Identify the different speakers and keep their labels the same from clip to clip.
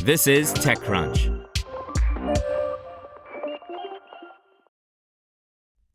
Speaker 1: This is TechCrunch.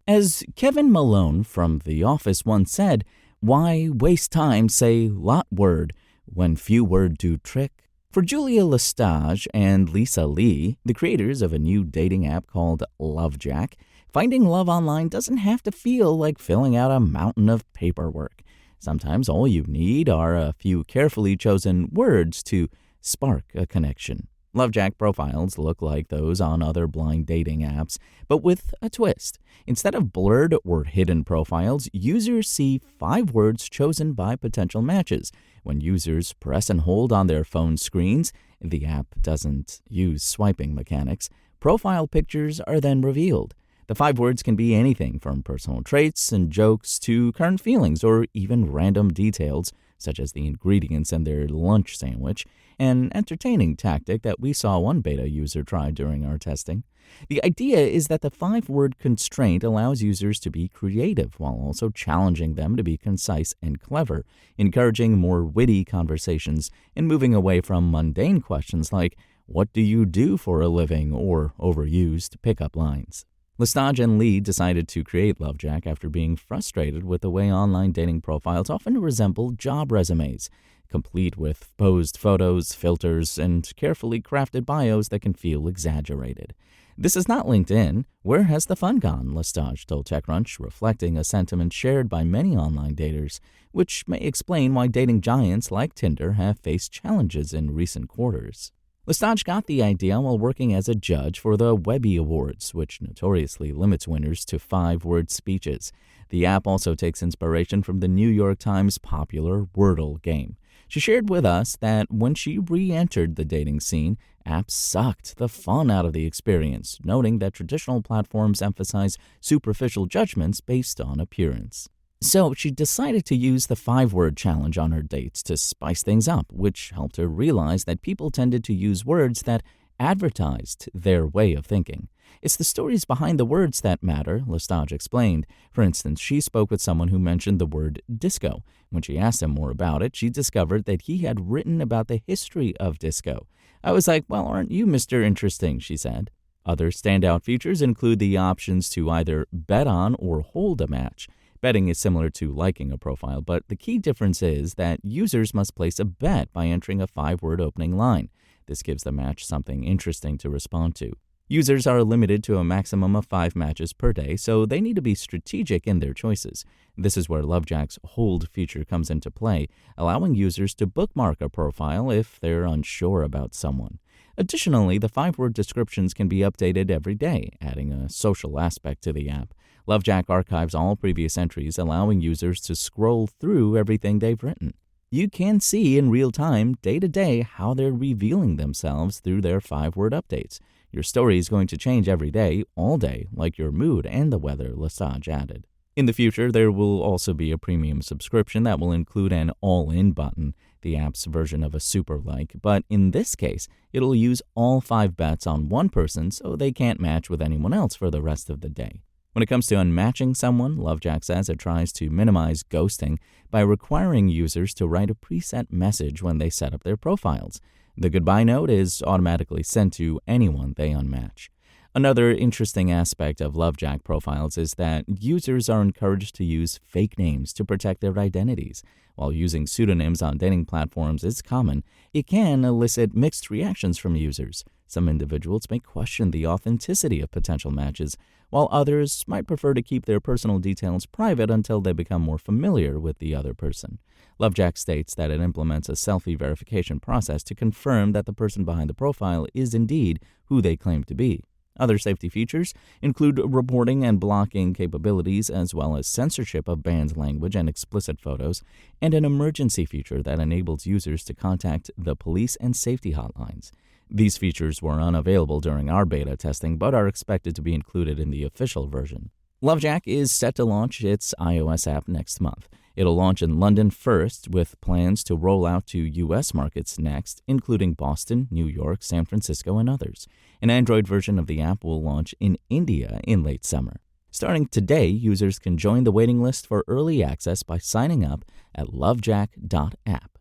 Speaker 1: As Kevin Malone from The Office once said, "Why waste time, say lot word, when few word do trick?" For Julia LeStage and Lisa, the creators of a new dating app called LoveJack, finding love online doesn't have to feel like filling out a mountain of paperwork. Sometimes all you need are a few carefully chosen words to spark a connection. LoveJack profiles look like those on other blind dating apps, but with a twist. Instead of blurred or hidden profiles, users see 5 words chosen by potential matches. When users press and hold on their phone screens, the app doesn't use swiping mechanics. Profile pictures are then revealed. The 5 words can be anything from personal traits and jokes to current feelings or even random details, such as the ingredients in their lunch sandwich, an entertaining tactic that we saw one beta user try during our testing. The idea is that the 5-word constraint allows users to be creative while also challenging them to be concise and clever, encouraging more witty conversations and moving away from mundane questions like, "What do you do for a living?" or overused pickup lines. LeStage and Lee decided to create LoveJack after being frustrated with the way online dating profiles often resemble job resumes, complete with posed photos, filters, and carefully crafted bios that can feel exaggerated. "This is not LinkedIn. Where has the fun gone?" LeStage told TechCrunch, reflecting a sentiment shared by many online daters, which may explain why dating giants like Tinder have faced challenges in recent quarters. LeStage got the idea while working as a judge for the Webby Awards, which notoriously limits winners to 5-word speeches. The app also takes inspiration from the New York Times' popular Wordle game. She shared with us that when she re-entered the dating scene, apps sucked the fun out of the experience, noting that traditional platforms emphasize superficial judgments based on appearance. So she decided to use the 5-word challenge on her dates to spice things up, which helped her realize that people tended to use words that advertised their way of thinking. "It's the stories behind the words that matter," LeStage explained. For instance, she spoke with someone who mentioned the word disco. When she asked him more about it, she discovered that he had written about the history of disco. "I was like, well, aren't you Mr. Interesting?" she said. Other standout features include the options to either bet on or hold a match. Betting is similar to liking a profile, but the key difference is that users must place a bet by entering a 5-word opening line. This gives the match something interesting to respond to. Users are limited to a maximum of 5 matches per day, so they need to be strategic in their choices. This is where LoveJack's Hold feature comes into play, allowing users to bookmark a profile if they're unsure about someone. Additionally, the 5-word descriptions can be updated every day, adding a social aspect to the app. LoveJack archives all previous entries, allowing users to scroll through everything they've written. You can see in real time, day to day, how they're revealing themselves through their 5-word updates. Your story is going to change every day, all day, like your mood and the weather, LeSage added. In the future, there will also be a premium subscription that will include an all-in button, the app's version of a super like, but in this case, it'll use all 5 bets on one person so they can't match with anyone else for the rest of the day. When it comes to unmatching someone, LoveJack says it tries to minimize ghosting by requiring users to write a preset message when they set up their profiles. The goodbye note is automatically sent to anyone they unmatch. Another interesting aspect of LoveJack profiles is that users are encouraged to use fake names to protect their identities. While using pseudonyms on dating platforms is common, it can elicit mixed reactions from users. Some individuals may question the authenticity of potential matches, while others might prefer to keep their personal details private until they become more familiar with the other person. LoveJack states that it implements a selfie verification process to confirm that the person behind the profile is indeed who they claim to be. Other safety features include reporting and blocking capabilities, as well as censorship of banned language and explicit photos, and an emergency feature that enables users to contact the police and safety hotlines. These features were unavailable during our beta testing, but are expected to be included in the official version. LoveJack is set to launch its iOS app next month. It'll launch in London first, with plans to roll out to U.S. markets next, including Boston, New York, San Francisco, and others. An Android version of the app will launch in India in late summer. Starting today, users can join the waiting list for early access by signing up at lovejack.app.